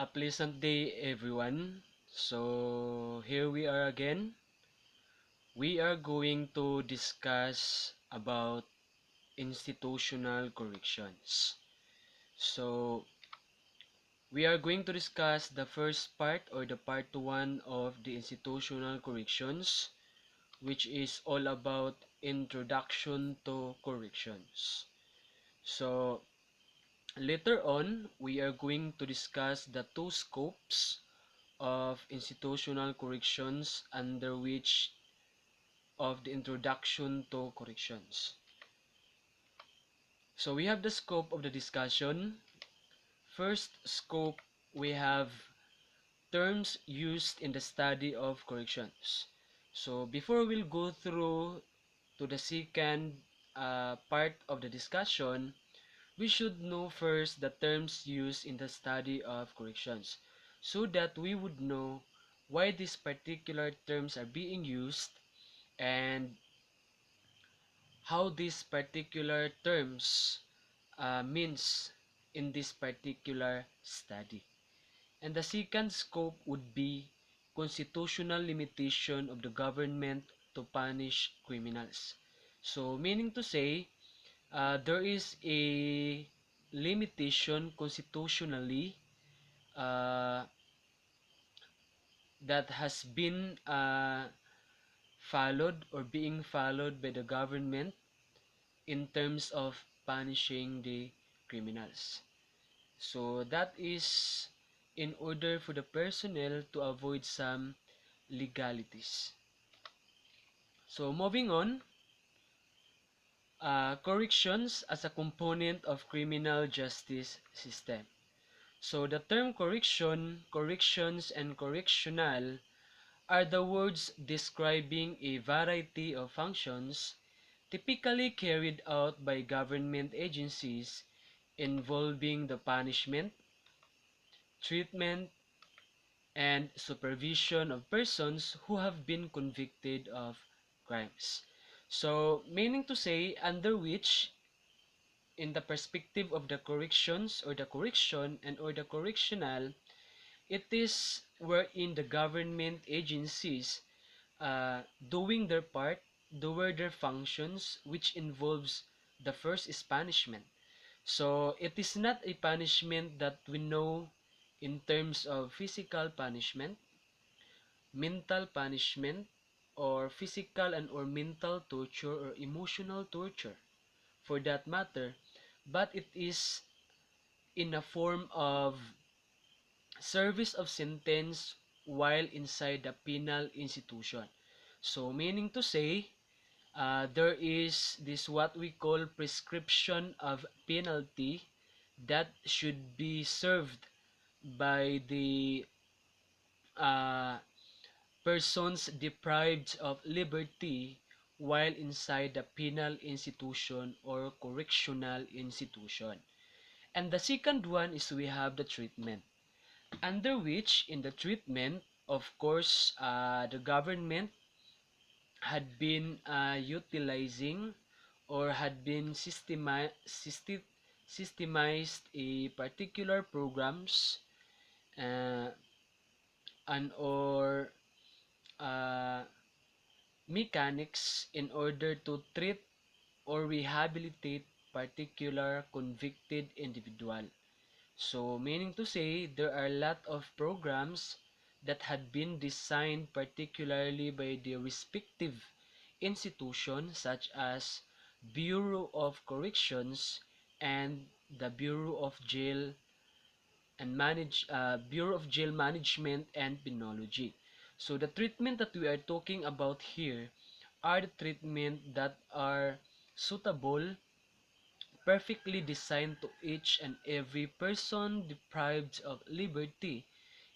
A pleasant day, everyone. So, here we are again. We are going to discuss about institutional corrections. So, we are going to discuss the first part or the part 1 of the institutional corrections, which is all about introduction to corrections. So, later on, we are going to discuss the two scopes of institutional corrections under which of the introduction to corrections. So we have the scope of the discussion. First scope, we have terms used in the study of corrections. So before we'll go through to the second part of the discussion, we should know first the terms used in the study of corrections so that we would know why these particular terms are being used and how these particular terms means in this particular study. And the second scope would be constitutional limitation of the government to punish criminals. So meaning to say, there is a limitation constitutionally uh, that has been followed or being followed by the government in terms of punishing the criminals. So that is in order for the personnel to avoid some legalities. So moving on, corrections as a component of criminal justice system. So the term correction, corrections, and correctional are the words describing a variety of functions typically carried out by government agencies involving the punishment, treatment, and supervision of persons who have been convicted of crimes. So, meaning to say, under which, in the perspective of the corrections or the correction and or the correctional, it is wherein the government agencies doing their part, doing their functions, which involves the first is punishment. So it is not a punishment that we know in terms of physical punishment, mental punishment, or physical and or mental torture or emotional torture for that matter, but it is in a form of service of sentence while inside the penal institution. So meaning to say, there is this what we call prescription of penalty that should be served by the uh, persons deprived of liberty while inside the penal institution or correctional institution. And the second one is we have the treatment, under which in the treatment, of course, the government had been utilizing or had been systemized a particular programs uh, and or uh, mechanics in order to treat or rehabilitate particular convicted individual. So meaning to say there are a lot of programs that had been designed particularly by the respective institutions such as Bureau of Corrections and the Bureau of Jail Management and Penology. So the treatment that we are talking about here are the treatment that are suitable, perfectly designed to each and every person deprived of liberty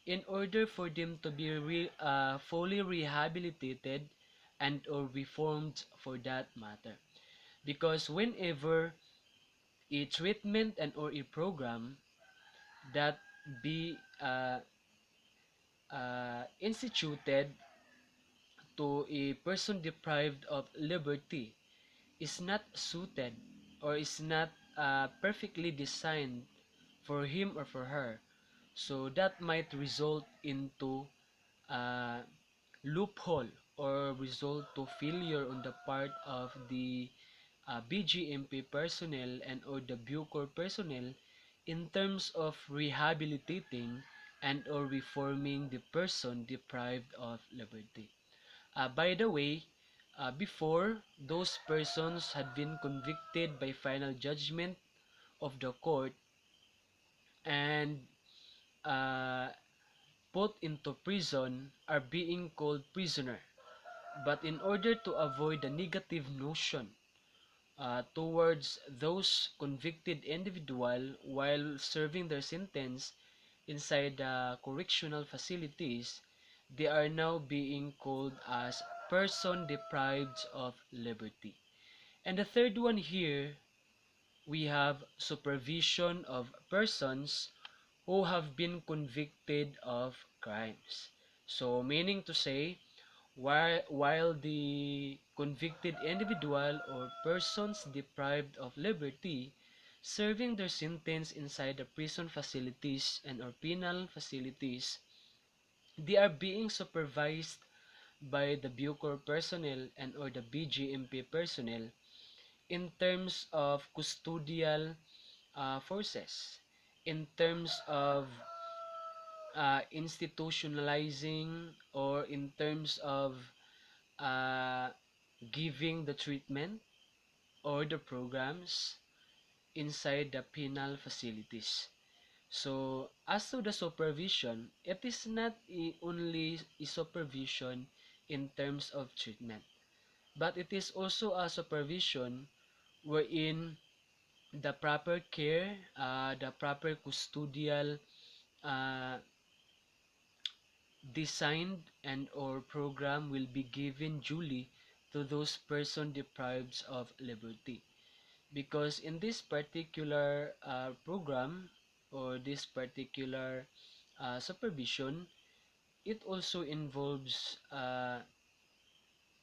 in order for them to be fully rehabilitated and or reformed for that matter. Because whenever a treatment and or a program that be instituted to a person deprived of liberty is not suited or is not perfectly designed for him or for her, So that might result into a loophole or result to failure on the part of the BGMP personnel and or the Bucor personnel in terms of rehabilitating and or reforming the person deprived of liberty. By the way, before, those persons had been convicted by final judgment of the court and uh, put into prison are being called prisoner. But in order to avoid the negative notion towards those convicted individual while serving their sentence inside the correctional facilities, they are now being called as person deprived of liberty. And the third one here, we have supervision of persons who have been convicted of crimes. So meaning to say, while the convicted individual or persons deprived of liberty serving their sentence inside the prison facilities and or penal facilities, they are being supervised by the Bucor personnel and or the BGMP personnel in terms of custodial forces, in terms of institutionalizing or in terms of uh, giving the treatment or the programs inside the penal facilities. So, as to the supervision, it is not only a supervision in terms of treatment, but it is also a supervision wherein the proper care, the proper custodial uh, designed and or program will be given duly to those person deprived of liberty. Because in this particular program or this particular supervision, it also involves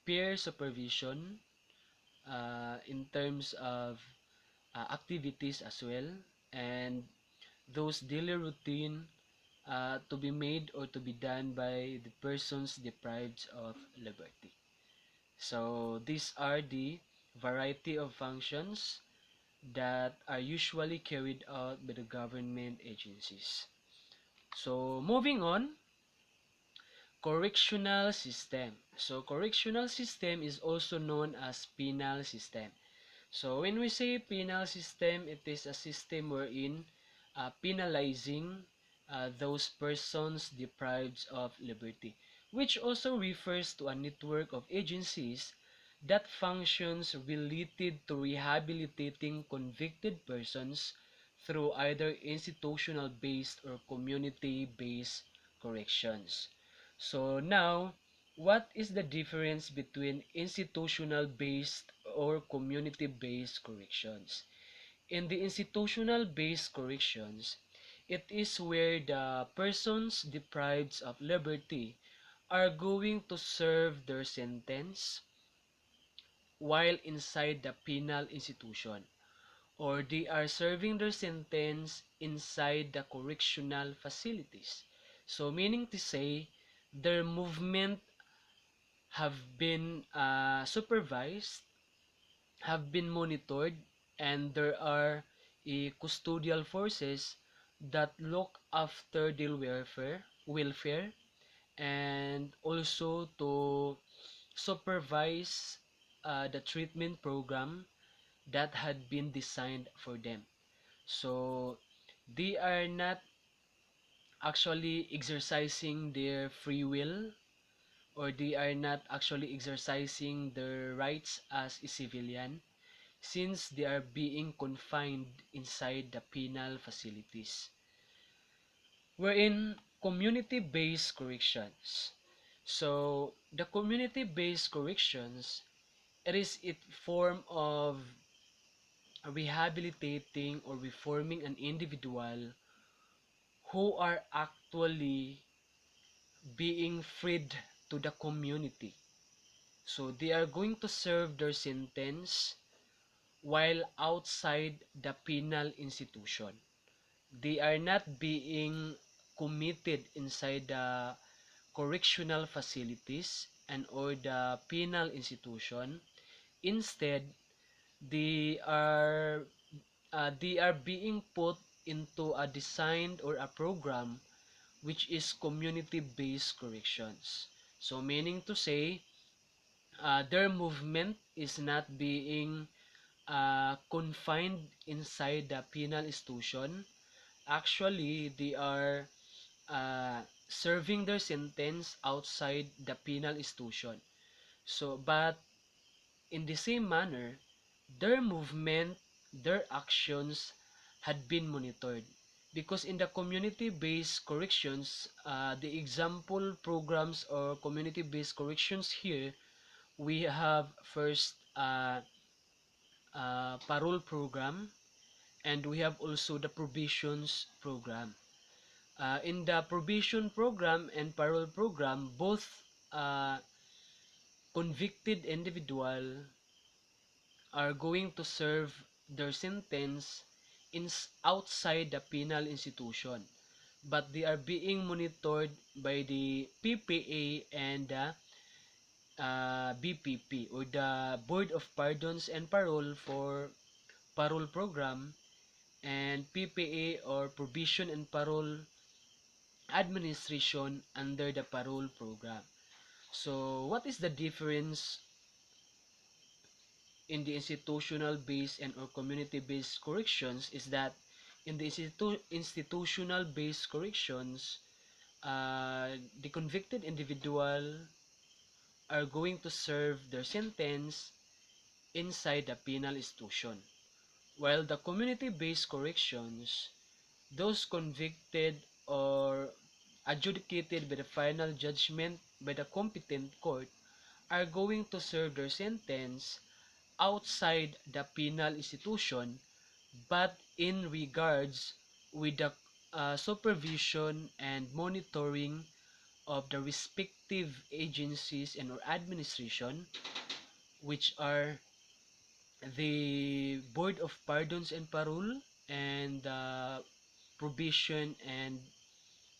peer supervision in terms of activities as well, and those daily routine to be made or to be done by the persons deprived of liberty. So these are the variety of functions that are usually carried out by the government agencies. So moving on, correctional system. So correctional system is also known as penal system. So when we say penal system, it is a system wherein penalizing those persons deprived of liberty, which also refers to a network of agencies that functions related to rehabilitating convicted persons through either institutional-based or community-based corrections. So now, what is the difference between institutional-based or community-based corrections? In the institutional-based corrections, it is where the persons deprived of liberty are going to serve their sentence while inside the penal institution, or they are serving their sentence inside the correctional facilities. So meaning to say, their movement have been supervised, have been monitored, and there are custodial forces that look after their welfare, and also to supervise the treatment program that had been designed for them. So they are not actually exercising their free will, or they are not actually exercising their rights as a civilian, since they are being confined inside the penal facilities. Wherein community-based corrections. So the community-based corrections, it is a form of rehabilitating or reforming an individual who are actually being freed to the community. So they are going to serve their sentence while outside the penal institution. They are not being committed inside the correctional facilities and or the penal institution. Instead, they are they are being put into a designed or a program which is community-based corrections. So meaning to say, their movement is not being confined inside the penal institution. Actually, they are serving their sentence outside the penal institution. So, but in the same manner, their movement, their actions had been monitored. Because in the community-based corrections, the example programs or community-based corrections here, we have first parole program, and we have also the provisions program. In the probation program and parole program, both uh, convicted individual are going to serve their sentence outside the penal institution, but they are being monitored by the PPA and the BPP, or the Board of Pardons and Parole for parole program, and PPA or Probation and Parole Administration under the parole program. So, what is the difference in the institutional based and or community based corrections is that in the institutional based corrections, the convicted individual are going to serve their sentence inside the penal institution, while the community based corrections, those convicted or adjudicated by the final judgment by the competent court, are going to serve their sentence outside the penal institution, but in regards with the supervision and monitoring of the respective agencies and or administration, which are the Board of Pardons and Parole and the Probation and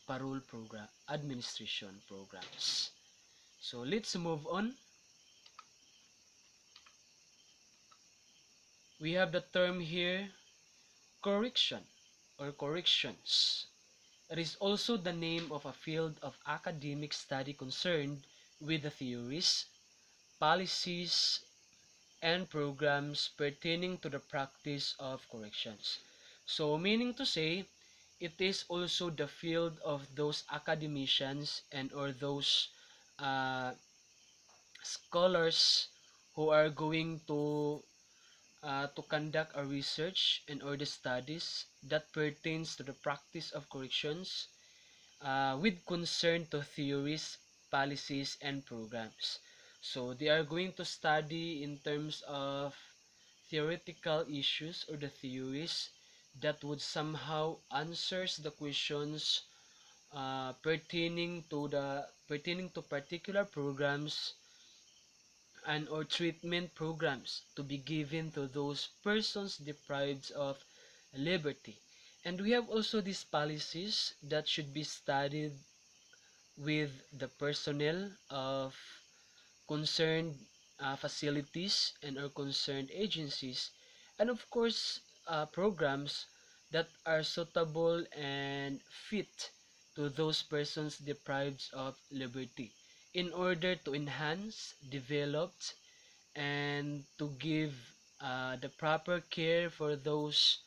Parole Program Administration programs. So let's move on. We have the term here correction or corrections. It is also the name of a field of academic study concerned with the theories, policies, and programs pertaining to the practice of corrections. So, meaning to say, it is also the field of those academicians and or those uh, scholars who are going to conduct a research and or the studies that pertains to the practice of corrections with concern to theories, policies, and programs. So they are going to study in terms of theoretical issues or the theories that would somehow answers the questions pertaining to particular programs and or treatment programs to be given to those persons deprived of liberty. And we have also these policies that should be studied with the personnel of concerned facilities and or concerned agencies, and of course programs that are suitable and fit to those persons deprived of liberty in order to enhance, develop, and to give the proper care for those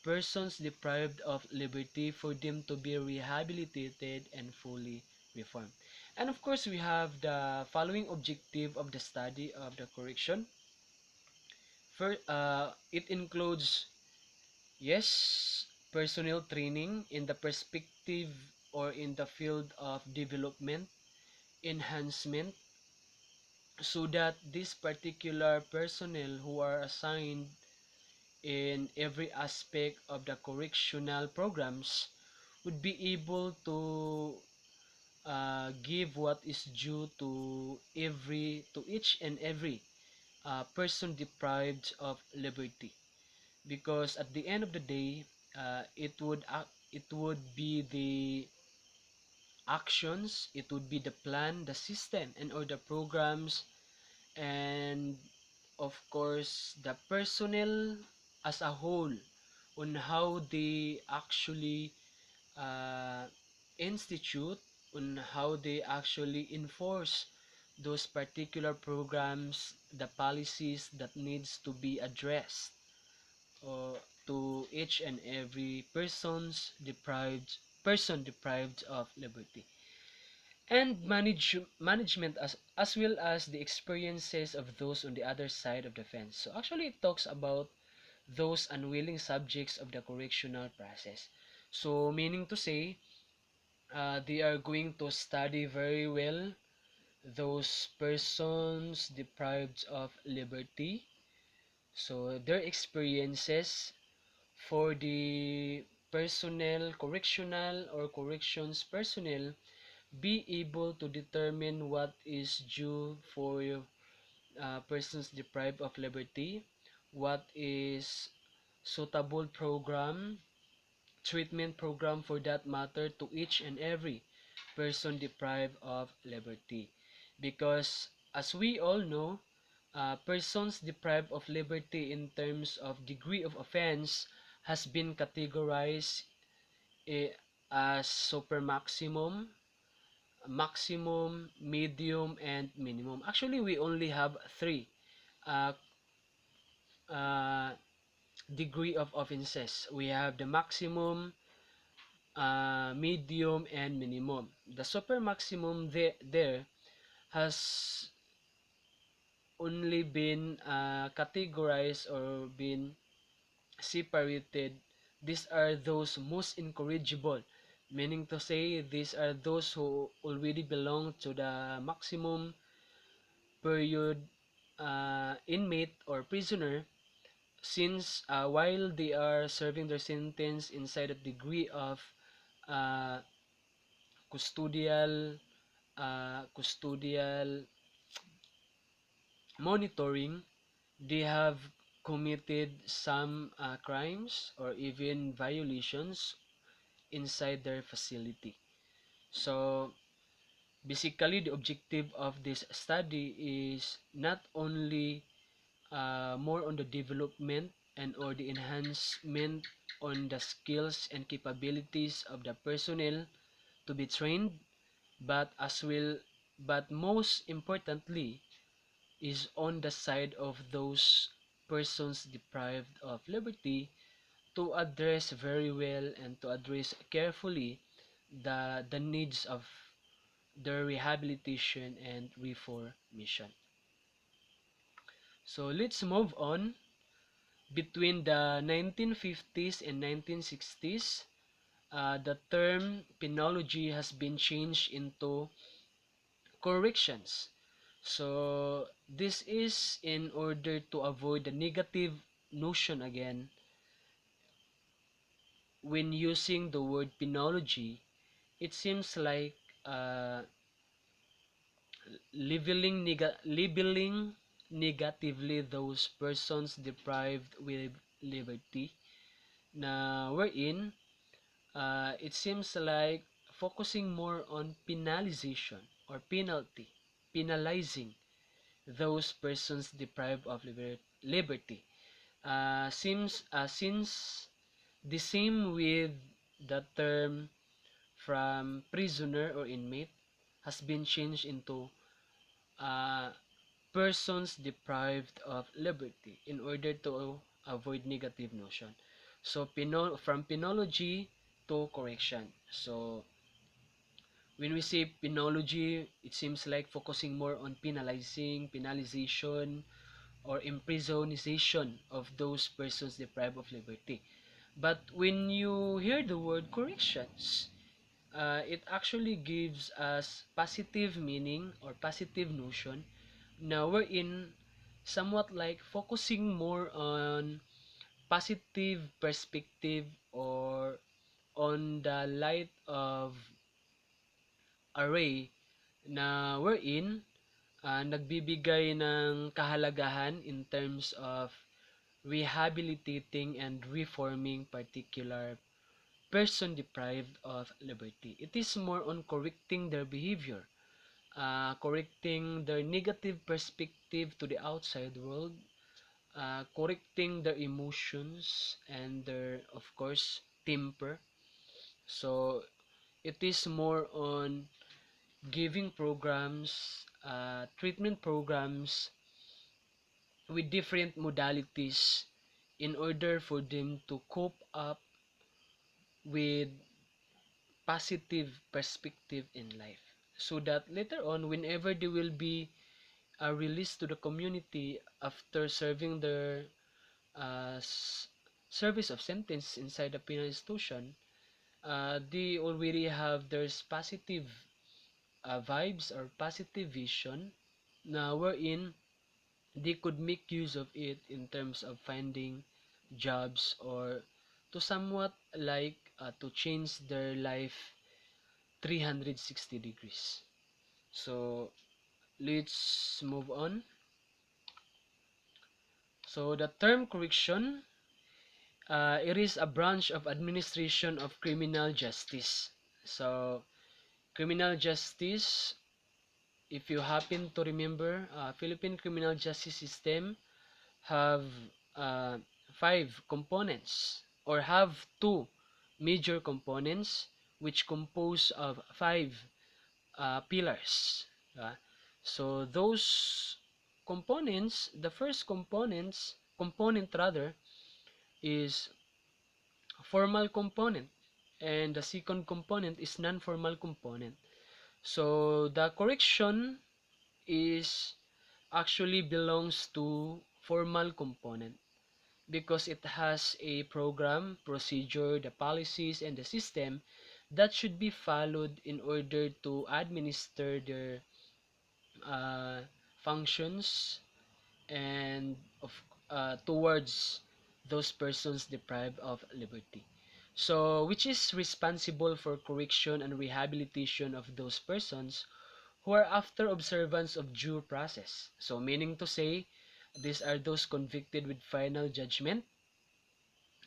persons deprived of liberty, for them to be rehabilitated and fully reformed. And of course, we have the following objective of the study of the correction. First, it includes, yes, personnel training in the perspective or in the field of development, enhancement, so that this particular personnel who are assigned in every aspect of the correctional programs would be able to give what is due to each and every person deprived of liberty, because at the end of the day it would be the actions, it would be the plan, the system, and or the programs, and of course the personnel as a whole on how they actually uh, institute, on how they actually enforce those particular programs, the policies that needs to be addressed or to each and every person deprived of liberty, and management as well as the experiences of those on the other side of the fence. So actually it talks about those unwilling subjects of the correctional process. So meaning to say, they are going to study very well those persons deprived of liberty. So their experiences for the personnel, correctional or corrections personnel, be able to determine what is due for persons deprived of liberty, what is suitable program, treatment program for that matter to each and every person deprived of liberty. Because as we all know, persons deprived of liberty in terms of degree of offense has been categorized eh, as super maximum, maximum, medium, and minimum. Actually, we only have three uh, uh, degree of offenses. We have the maximum, medium, and minimum. The super maximum there has only been categorized or been separated. These are those most incorrigible, meaning to say these are those who already belong to the maximum period inmate or prisoner, since while they are serving their sentence inside a degree of uh, custodial custodial monitoring, they have committed some crimes or even violations inside their facility. So basically the objective of this study is not only more on the development and or the enhancement on the skills and capabilities of the personnel to be trained, but as well, but most importantly is on the side of those persons deprived of liberty, to address very well and to address carefully the needs of their rehabilitation and reformation. So let's move on. Between the 1950s and 1960s, the term penology has been changed into corrections. So this is in order to avoid the negative notion again when using the word penology. It seems like uh, labeling negatively those persons deprived with liberty, na wherein it seems like focusing more on penalization or penalizing those persons deprived of liberty. Seems since the same with the term from prisoner or inmate has been changed into uh, persons deprived of liberty in order to avoid negative notion. So from penology to correction. So when we say penology, it seems like focusing more on penalization, or imprisonization of those persons deprived of liberty. But when you hear the word corrections, it actually gives us positive meaning or positive notion. Now we're in somewhat like focusing more on positive perspective or on the light of array na wherein nagbibigay ng kahalagahan in terms of rehabilitating and reforming particular person deprived of liberty. It is more on correcting their behavior, correcting their negative perspective to the outside world, correcting their emotions and their, of course, temper. So it is more on giving programs, treatment programs with different modalities in order for them to cope up with positive perspective in life, so that later on, whenever they will be released to the community after serving their uh, s- service of sentence inside the penal institution, they already have their positive vibes or positive vision, na wherein they could make use of it in terms of finding jobs, or to somewhat like to change their life 360 degrees. So let's move on. So the term correction, it is a branch of administration of criminal justice. So criminal justice, if you happen to remember, Philippine criminal justice system have uh, five components, or have two major components, which compose of five pillars. Uh, so those components, the first component rather, is formal component, and the second component is non-formal component. So the correction is actually belongs to formal component, because it has a program, procedure, the policies, and the system that should be followed in order to administer their uh, functions, and of towards those persons deprived of liberty. So, which is responsible for correction and rehabilitation of those persons who are after observance of due process. So, meaning to say, these are those convicted with final judgment,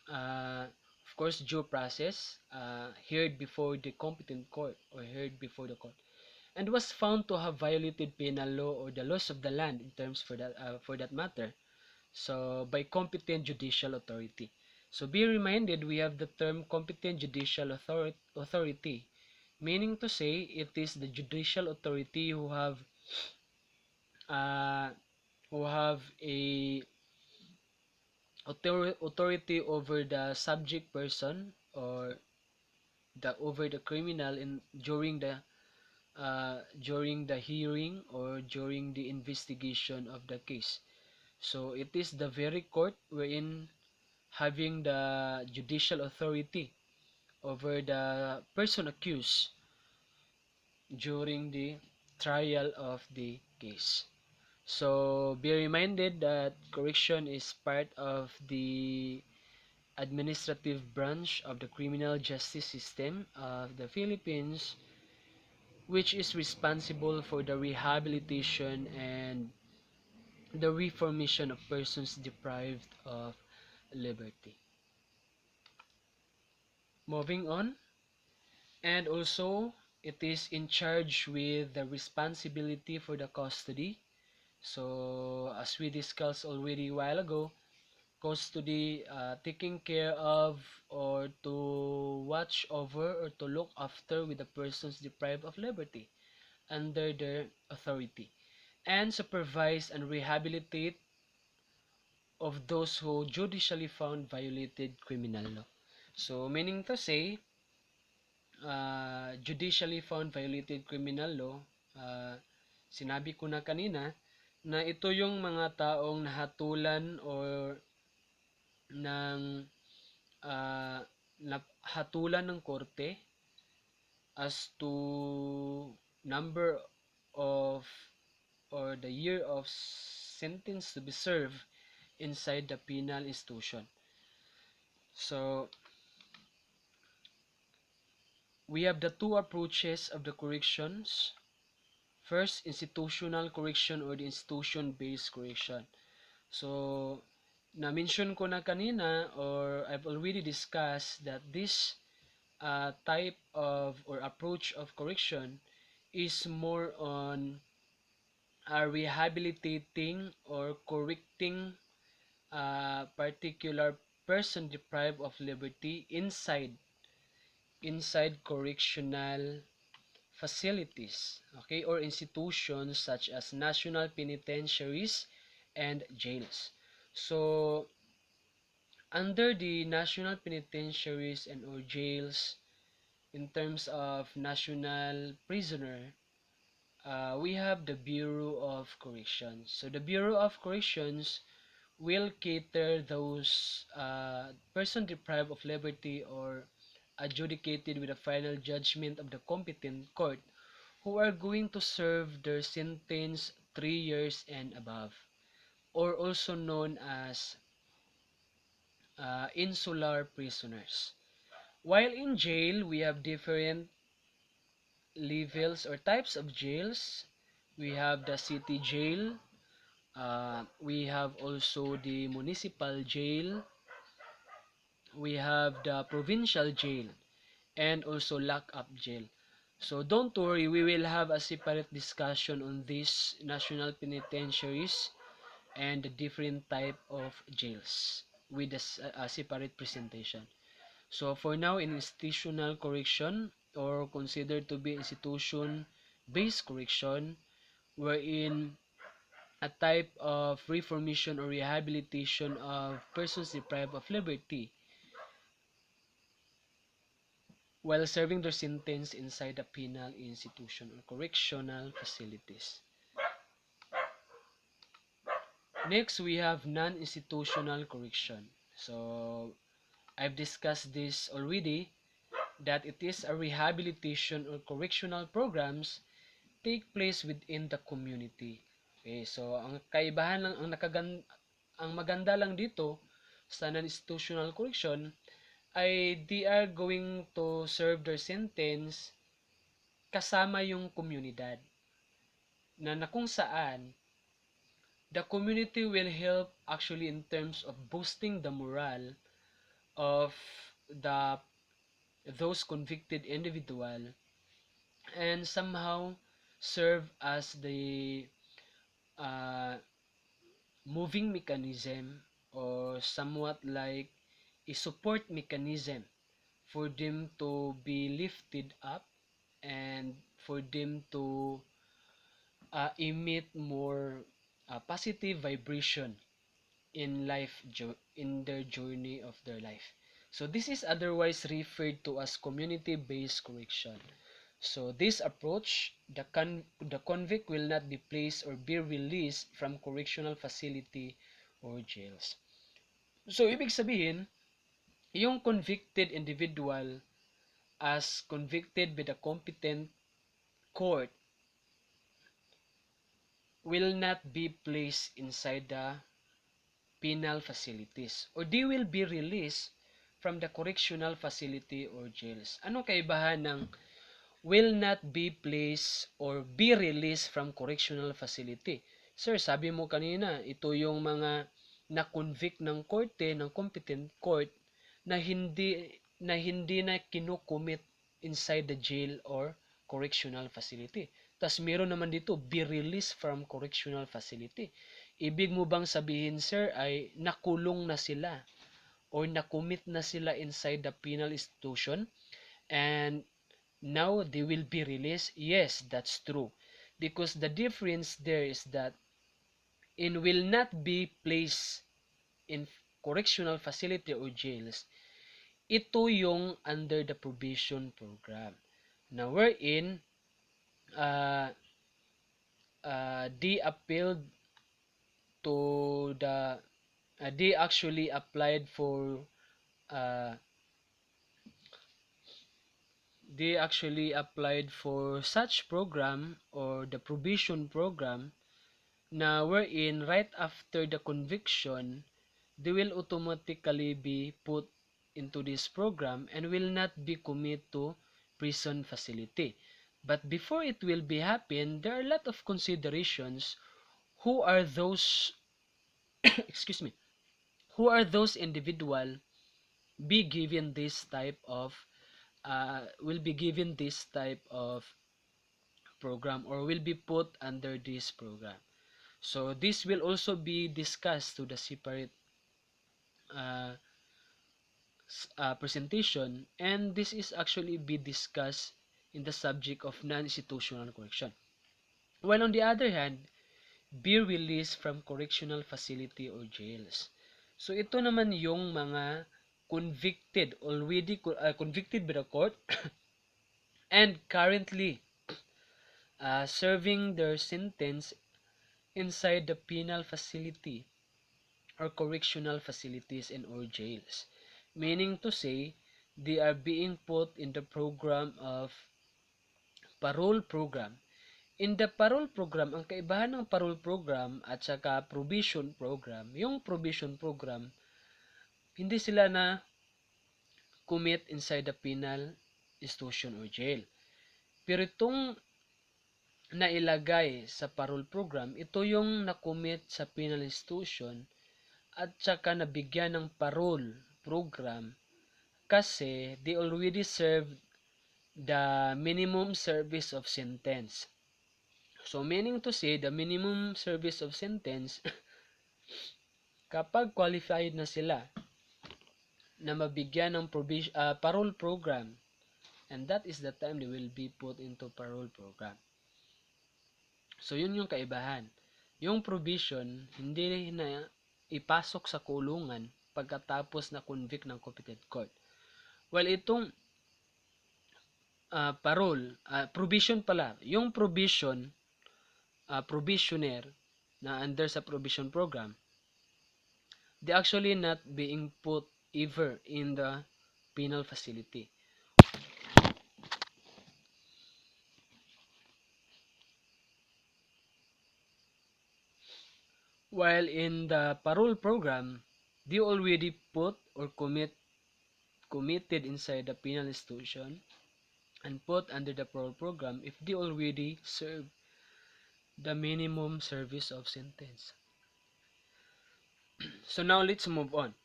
of course, due process, heard before the competent court, or heard before the court, and was found to have violated penal law or the laws of the land in terms for that matter, so by competent judicial authority. So be reminded, we have the term competent judicial authority, meaning to say it is the judicial authority uh, who have a authority over the subject person, or the over the criminal in during the hearing or during the investigation of the case. So it is the very court wherein having the judicial authority over the person accused during the trial of the case. So be reminded that correction is part of the administrative branch of the criminal justice system of the Philippines, which is responsible for the rehabilitation and the reformation of persons deprived of liberty. Moving on, and also it is in charge with the responsibility for the custody. So as we discussed already a while ago, custody, taking care of, or to watch over, or to look after with the persons deprived of liberty under their authority, and supervise and rehabilitate of those who judicially found violated criminal law. So meaning to say, judicially found violated criminal law, uh, sinabi ko na kanina na ito yung mga taong nahatulan or ng nahatulan ng korte as to number of, or the year of sentence to be served inside the penal institution. So we have the two approaches of the corrections. First, institutional correction, or the institution-based correction. So, na-mention ko na kanina, or I've already discussed that this type of or approach of correction is more on rehabilitating or correcting a particular person deprived of liberty inside correctional facilities, okay, or institutions such as national penitentiaries and jails. So under the national penitentiaries and or jails, in terms of national prisoner, we have the Bureau of Corrections. So the Bureau of Corrections will cater those person deprived of liberty or adjudicated with a final judgment of the competent court who are going to serve their sentence 3 years and above, or also known as insular prisoners. While in jail, we have different levels or types of jails. We have the city jail, we have also the municipal jail, we have the provincial jail, and also lock-up jail. So don't worry, we will have a separate discussion on these national penitentiaries and the different type of jails with a separate presentation. So for now, in institutional correction, or considered to be institution-based correction, wherein a type of reformation or rehabilitation of persons deprived of liberty while serving their sentence inside a penal institution or correctional facilities. Next, we have non-institutional correction. So, I've discussed this already, that it is a rehabilitation or correctional programs take place within the community. Okay, so ang kaibahan lang, ang maganda lang dito sa non-institutional correction ay they are going to serve their sentence kasama yung komunidad na kung saan the community will help actually in terms of boosting the morale of the those convicted individual and somehow serve as the uh, moving mechanism or somewhat like a support mechanism for them to be lifted up and for them to emit more positive vibration in in their journey of their life. So this is otherwise referred to as community-based correction. So this approach, the convict will not be placed or be released from correctional facility or jails. So ibig sabihin, yung convicted individual as convicted by the competent court will not be placed inside the penal facilities or they will be released from the correctional facility or jails. Anong kaibahan ng will not be placed or be released from correctional facility? Sir, sabi mo kanina, ito yung mga na-convict ng korte, ng competent court na hindi na kinukumit inside the jail or correctional facility. Tas meron naman dito, be released from correctional facility. Ibig mo bang sabihin, sir, ay nakulong na sila or nakumit na sila inside the penal institution and now they will be released? Yes, that's true. Because the difference there is that in will not be placed in correctional facility or jails, ito yung under the probation program. Now, wherein they appealed to the they actually applied for uh, such program or the probation program na wherein right after the conviction they will automatically be put into this program and will not be committed to prison facility. But before it will be happen, there are a lot of considerations. Who are those excuse me, who are those individual be given this type of will be given this type of program or will be put under this program. So this will also be discussed to the separate uh, presentation, and this is actually be discussed in the subject of non-institutional correction. While on the other hand, be released from correctional facility or jails. So ito naman yung mga convicted, already convicted by the court and currently serving their sentence inside the penal facility or correctional facilities and or jails. Meaning to say, they are being put in the program of parole program. In the parole program, ang kaibahan ng parole program at saka probation program, yung probation program, hindi sila na commit inside the penal institution or jail. Pero itong nailagay sa parole program, ito yung na-commit sa penal institution at saka nabigyan ng parole program kasi they already served the minimum service of sentence. So, meaning to say, the minimum service of sentence, kapag qualified na sila na mabigyan ng parole program, and that is the time they will be put into parole program. So, yun yung kaibahan. Yung provision, hindi na ipasok sa kulungan pagkatapos na convict ng competent court. Well, itong parole, provision pala, yung provisioner na under sa provision program, they actually not being put ever in the penal facility. While in the parole program, they already put or committed inside the penal institution and put under the parole program if they already serve the minimum service of sentence. So now let's move on.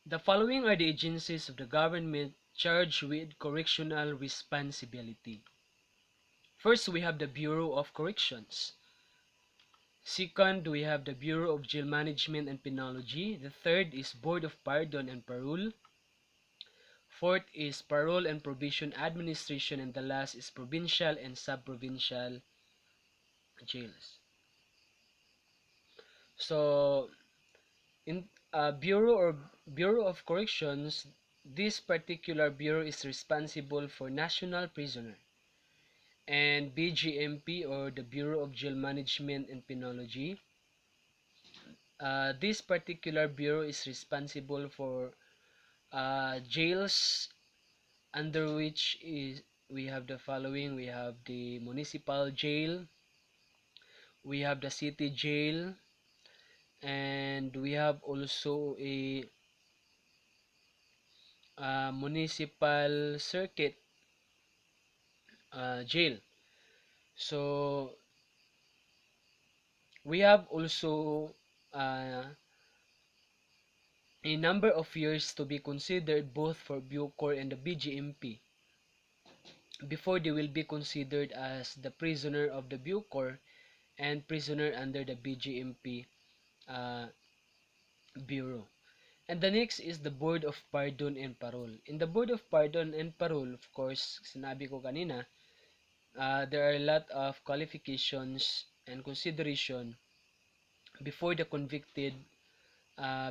The following are the agencies of the government charged with correctional responsibility. First, we have the Bureau of Corrections. Second, we have the Bureau of Jail Management and Penology. The third is Board of Pardon and Parole. Fourth is Parole and Probation Administration, and the last is Provincial and Sub-Provincial Jails. So, in Bureau of Corrections, this particular bureau is responsible for national prisoner, and BGMP or the Bureau of Jail Management and Penology, this particular bureau is responsible for jails under which is we have the following. We have the municipal jail, we have the city jail, and we have also a municipal circuit jail. So we have also a number of years to be considered both for Bucor and the BGMP before they will be considered as the prisoner of the Bucor and prisoner under the BGMP Bureau. And the next is the Board of Pardon and Parole. In the Board of Pardon and Parole, of course, sinabi ko kanina, there are a lot of qualifications and consideration before the convicted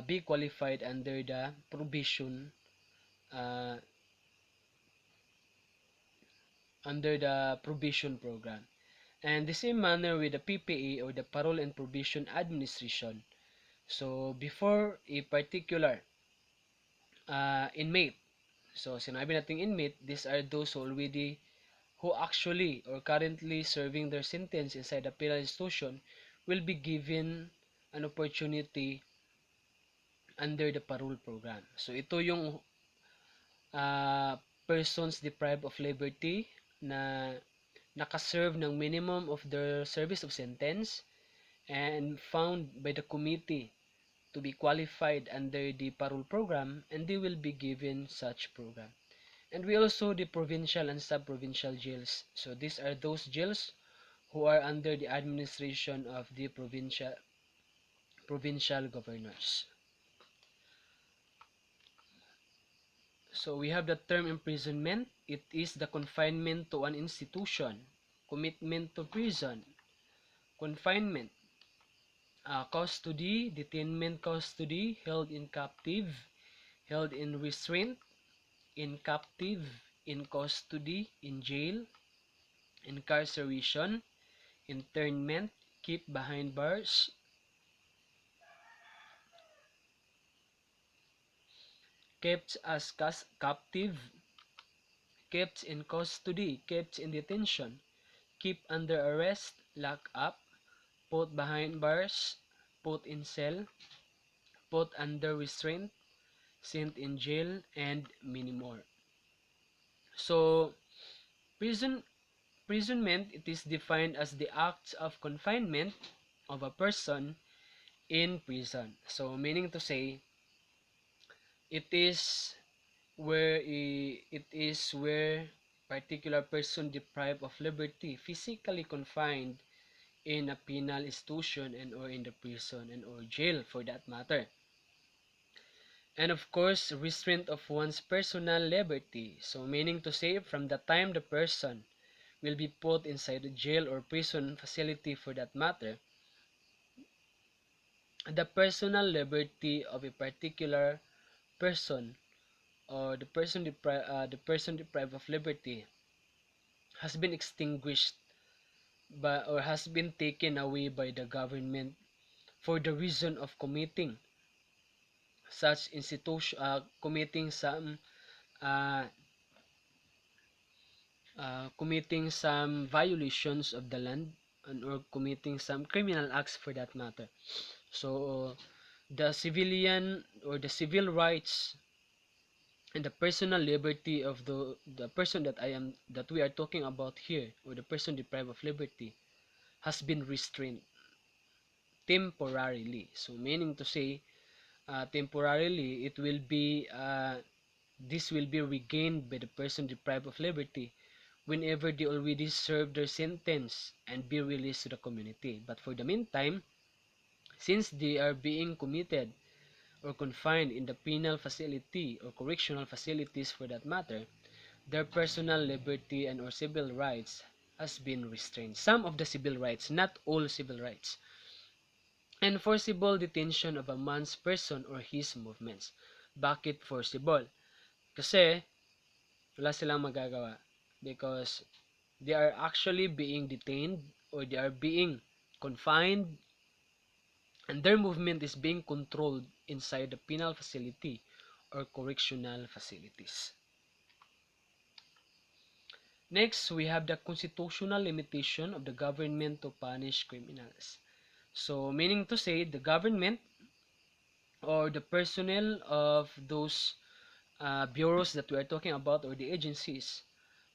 be qualified under the probation program. And the same manner with the PPA or the Parole and Probation Administration. So before a particular inmate, so sinabi nating inmate, these are those who actually or currently serving their sentence inside the penal institution will be given an opportunity under the parole program. So ito yung persons deprived of liberty na nakaserve ng minimum of their service of sentence and found by the committee to be qualified under the parole program, and they will be given such program. And we also the provincial and sub-provincial jails. So these are those jails who are under the administration of the provincial governors. So we have the term imprisonment. It is the confinement to an institution, commitment to prison, confinement, custody, detainment, custody, held in captive, held in restraint, in captive, in custody, in jail, incarceration, internment, kept behind bars, kept as captive, kept in custody, kept in detention, kept under arrest, locked up, put behind bars, put in cell, put under restraint, sent in jail, and many more. So, prison imprisonment, it is defined as the acts of confinement of a person in prison. So, meaning to say, it is where particular person deprived of liberty, physically confined in a penal institution and or in the prison and or jail for that matter. And of course, restraint of one's personal liberty. So meaning to say, from the time the person will be put inside a jail or prison facility for that matter, the personal liberty of a particular person or the person deprived of liberty has been extinguished by or has been taken away by the government for the reason of committing some uh, committing some violations of the land and or committing some criminal acts for that matter. So the civilian or the civil rights and the personal liberty of the person that we are talking about here, or the person deprived of liberty, has been restrained temporarily. So meaning to say, temporarily it will be this will be regained by the person deprived of liberty whenever they already serve their sentence and be released to the community. But for the meantime, since they are being committed or confined in the penal facility or correctional facilities for that matter, their personal liberty and or civil rights has been restrained. Some of the civil rights, not all civil rights. And forcible detention of a man's person or his movements. Bakit forcible? Kasi wala silang magagawa because they are actually being detained or they are being confined and their movement is being controlled inside the penal facility or correctional facilities. Next, we have the constitutional limitation of the government to punish criminals. So, meaning to say, the government or the personnel of those bureaus that we are talking about or the agencies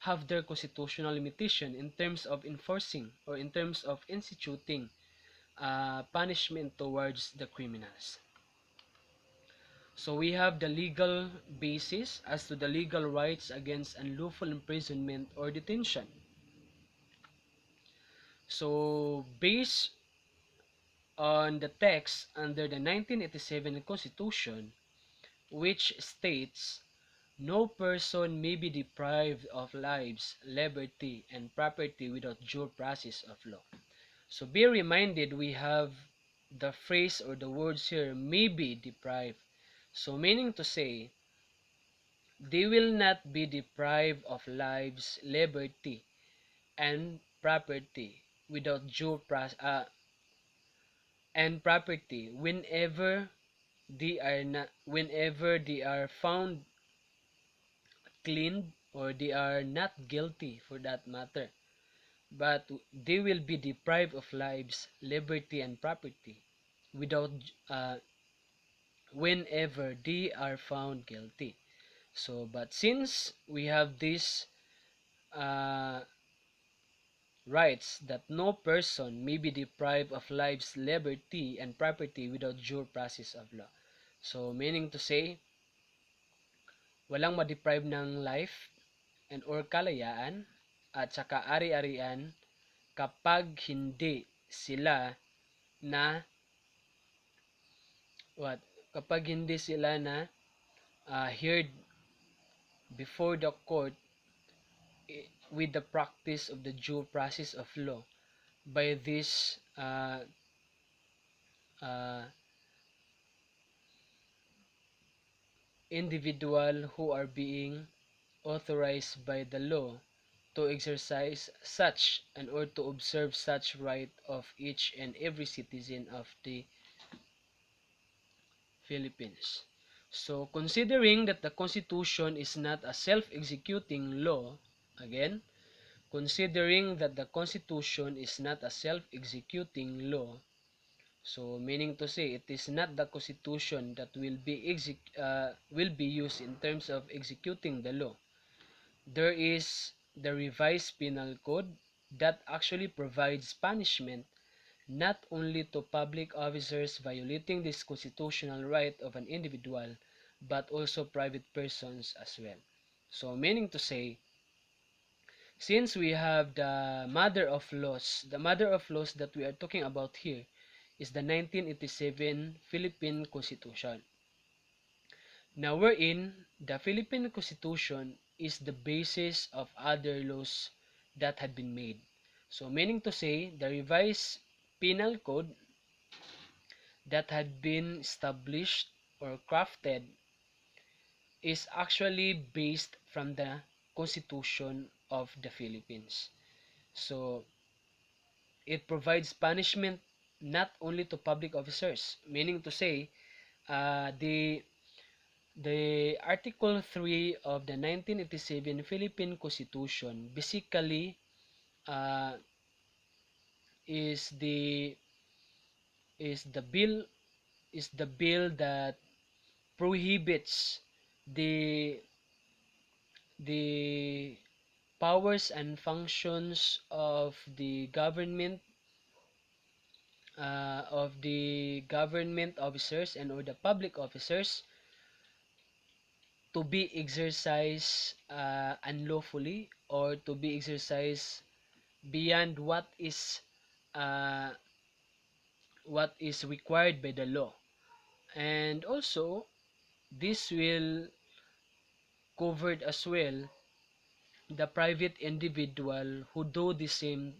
have their constitutional limitation in terms of enforcing or in terms of instituting punishment towards the criminals. So we have the legal basis as to the legal rights against unlawful imprisonment or detention. So based on the text under the 1987 Constitution, which states no person may be deprived of lives, liberty, and property without due process of law. So be reminded we have the phrase or the words here may be deprived. So meaning to say they will not be deprived of lives, liberty, and property without due process and property whenever they are found clean or they are not guilty for that matter, but they will be deprived of lives, liberty, and property without whenever they are found guilty. So but since we have this uh, writes that no person may be deprived of life's liberty and property without due process of law. So, meaning to say, walang ma-deprive ng life and or kalayaan at saka ari-arian kapag hindi sila na what kapag hindi sila na heard before the court with the practice of the due process of law by this uh, individual who are being authorized by the law to exercise such and or to observe such right of each and every citizen of the Philippines. So, considering that the Constitution is not a self-executing law, again, considering that the Constitution is not a self-executing law, so meaning to say it is not the Constitution that will be used in terms of executing the law. There is the revised penal code that actually provides punishment not only to public officers violating this constitutional right of an individual, but also private persons as well. So, meaning to say, since we have the mother of laws that we are talking about here is the 1987 Philippine Constitution. Now, wherein the Philippine Constitution is the basis of other laws that had been made. So, meaning to say, the revised penal code that had been established or crafted is actually based from the Constitution of the Philippines. So, it provides punishment not only to public officers, meaning to say, the Article 3 of the 1987 Philippine Constitution basically uh, is the is the bill is the bill that prohibits the the powers and functions of the government officers and or the public officers to be exercised unlawfully or to be exercised beyond uh, what is required by the law. And also, this will covered as well the private individual who do the same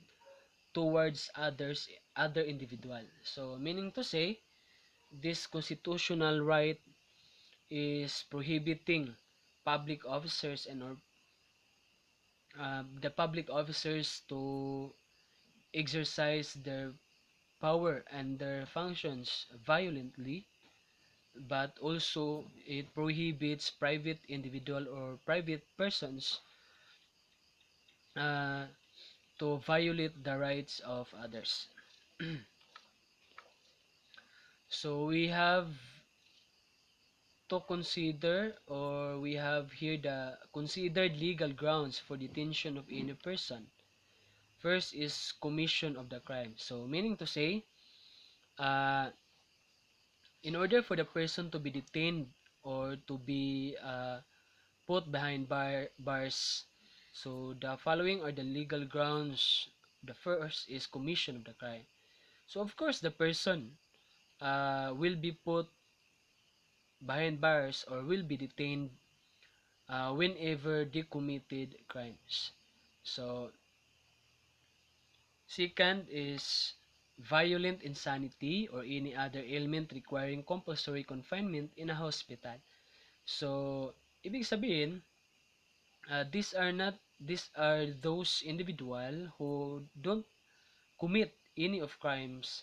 towards other individual. So meaning to say, this constitutional right is prohibiting public officers and or the public officers to exercise their power and their functions violently, but also it prohibits private individual or private persons uh, to violate the rights of others. So we have to consider, or we have here the considered legal grounds for detention of any person. First is commission of the crime. So meaning to say, uh, in order for the person to be detained or to be put behind bars, so the following are the legal grounds. The first is commission of the crime. So of course the person will be put behind bars or will be detained whenever they committed crimes. So second is violent insanity or any other ailment requiring compulsory confinement in a hospital. So ibig sabihin, these are those individual who don't commit any of crimes.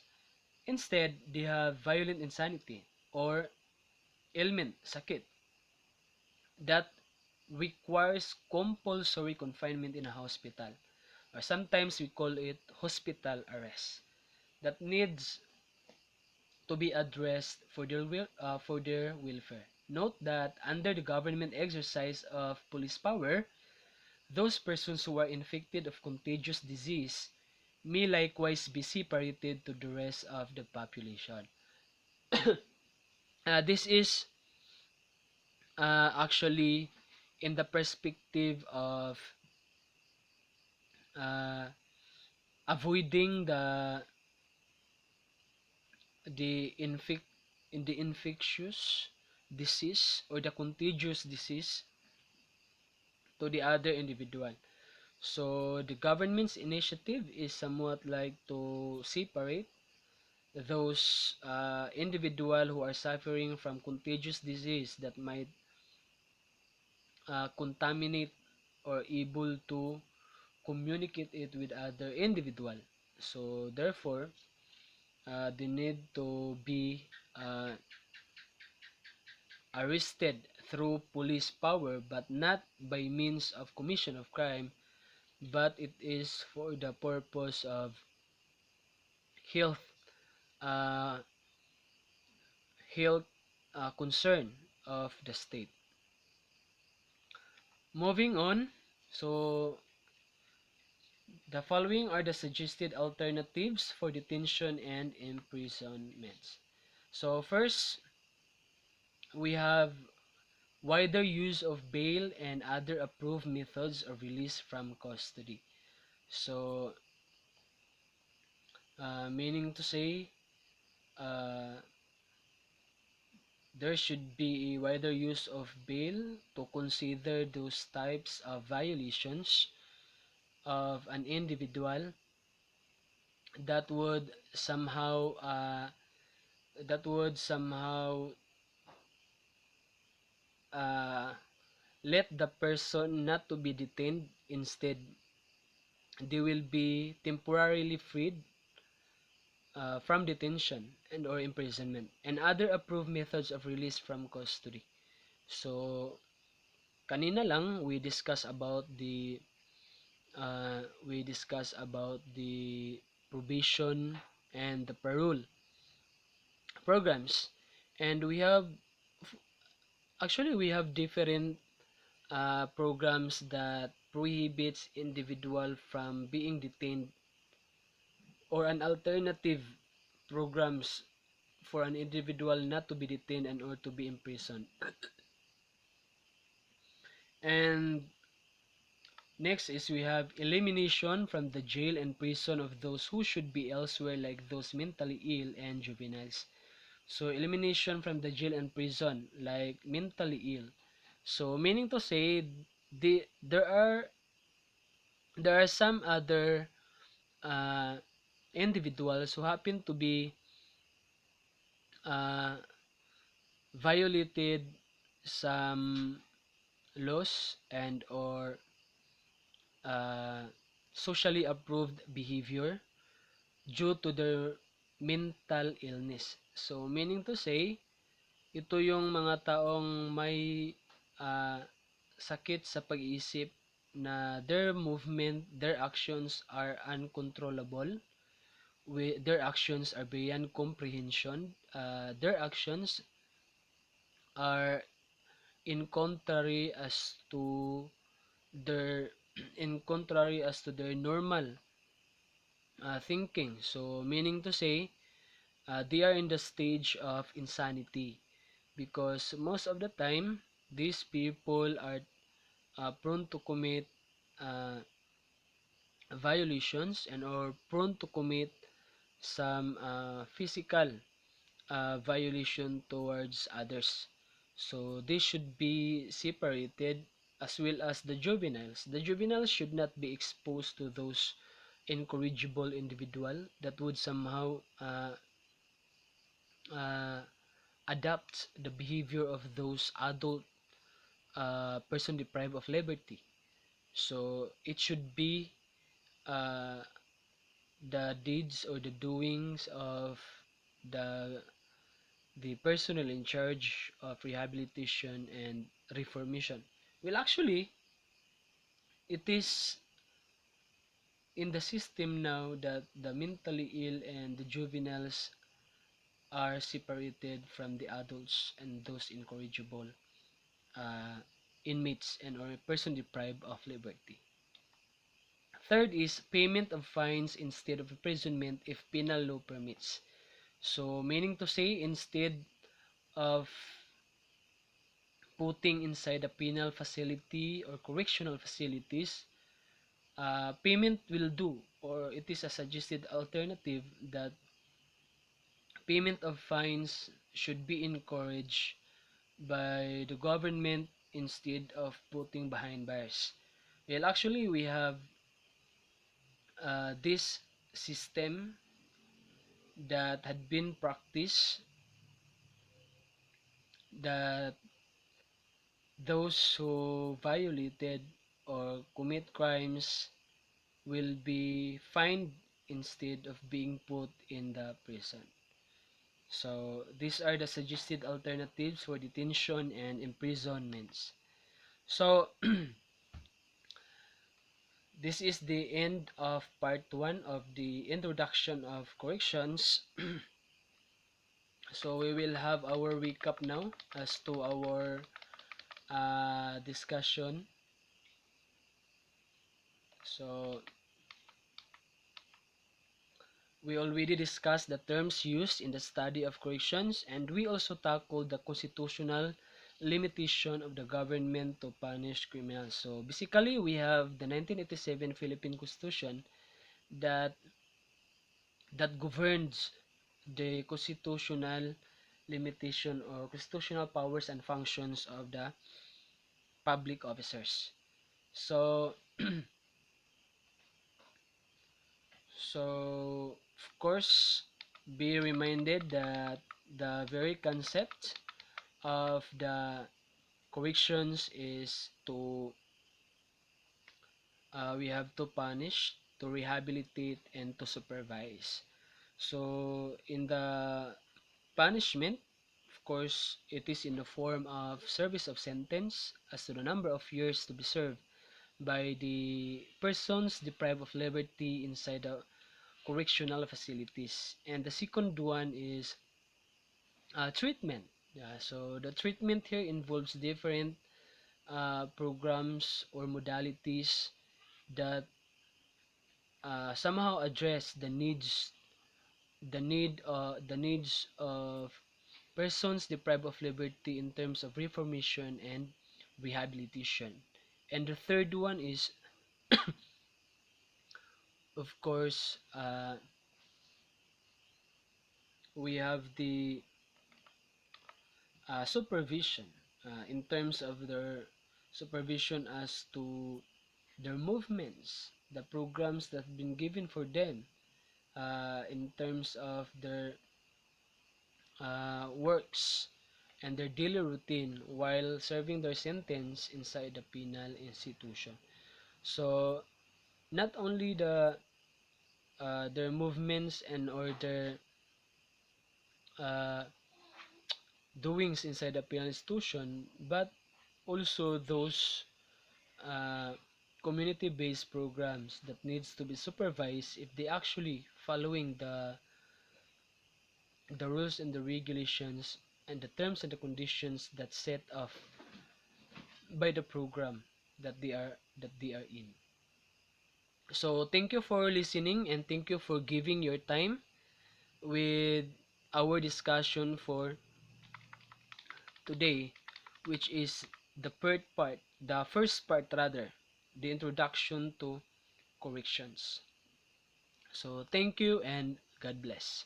Instead, they have violent insanity or ailment, sakit, that requires compulsory confinement in a hospital, or sometimes we call it hospital arrest, that needs to be addressed for their welfare. Note that under the government exercise of police power, Those persons who are infected of contagious disease may likewise be separated to the rest of the population. This is actually in the perspective of uh, avoiding the in the infectious disease or the contagious disease to the other individual. So the government's initiative is somewhat like to separate those individual who are suffering from contagious disease that might contaminate or able to communicate it with other individual. So therefore, they need to be uh, arrested through police power, but not by means of commission of crime, but it is for the purpose of health uh, health concern of the state. Moving on, so the following are the suggested alternatives for detention and imprisonments. So first, we have wider use of bail and other approved methods of release from custody. So, meaning to say, uh, there should be a wider use of bail to consider those types of violations of an individual that would somehow that would somehow uh, let the person not to be detained. Instead, they will be temporarily freed from detention and or imprisonment and other approved methods of release from custody. So kanina lang we discuss about the probation and the parole programs, and we have different programs that prohibits individual from being detained, or an alternative programs for an individual not to be detained and or to be imprisoned. And next is we have elimination from the jail and prison of those who should be elsewhere, like those mentally ill and juveniles. So elimination from the jail and prison like mentally ill. So meaning to say, there are some other uh, individuals who happen to be uh, violated some laws and or uh, socially approved behavior due to their mental illness. So, meaning to say, ito yung mga taong may uh, sakit sa pag-iisip na their movement, their actions are uncontrollable. Their actions are beyond comprehension. Their actions are in contrary as to their normal thinking. So meaning to say, they are in the stage of insanity, because most of the time these people are prone to commit uh, violations and or prone to commit some physical violation towards others. So they should be separated, as well as the juveniles. The juveniles should not be exposed to those incorrigible individual that would somehow uh, adapt the behavior of those adult person deprived of liberty. So it should be uh, the deeds or the doings of the the personnel in charge of rehabilitation and reformation. Well, actually, it is in the system now that the mentally ill and the juveniles are separated from the adults and those incorrigible. Uh, inmates and or a person deprived of liberty. Third is payment of fines instead of imprisonment if penal law permits. So meaning to say, instead of putting inside a penal facility or correctional facilities, payment will do, or it is a suggested alternative that payment of fines should be encouraged by the government instead of putting behind bars. Well, actually, we have this system that had been practiced, that those who violated or commit crimes will be fined instead of being put in the prison. So these are the suggested alternatives for detention and imprisonments. So this is the end of part 1 of the introduction of corrections. So we will have our recap now as to our discussion. So we already discussed the terms used in the study of corrections, and we also tackled the constitutional limitation of the government to punish criminals. So basically, we have the 1987 Philippine Constitution that governs the constitutional limitation or constitutional powers and functions of the public officers. So of course, be reminded that the very concept of the corrections is to we have to punish, to rehabilitate, and to supervise. So in the punishment, of course, it is in the form of service of sentence as to the number of years to be served by the persons deprived of liberty inside the correctional facilities. And the second one is treatment. Yeah, so the treatment here involves different programs or modalities that somehow address the needs of persons deprived of liberty in terms of reformation and rehabilitation. And the third one is, of course, we have the supervision in terms of their supervision as to their movements, the programs that have been given for them in terms of their works and their daily routine while serving their sentence inside the penal institution. So not only their movements and or their uh, doings inside the penal institution, but also those uh, community-based programs that needs to be supervised if they actually following the rules and the regulations and the terms and the conditions that set off by the program that they are in. So thank you for listening and thank you for giving your time with our discussion for today, which is the first part rather, the introduction to corrections. So thank you and God bless.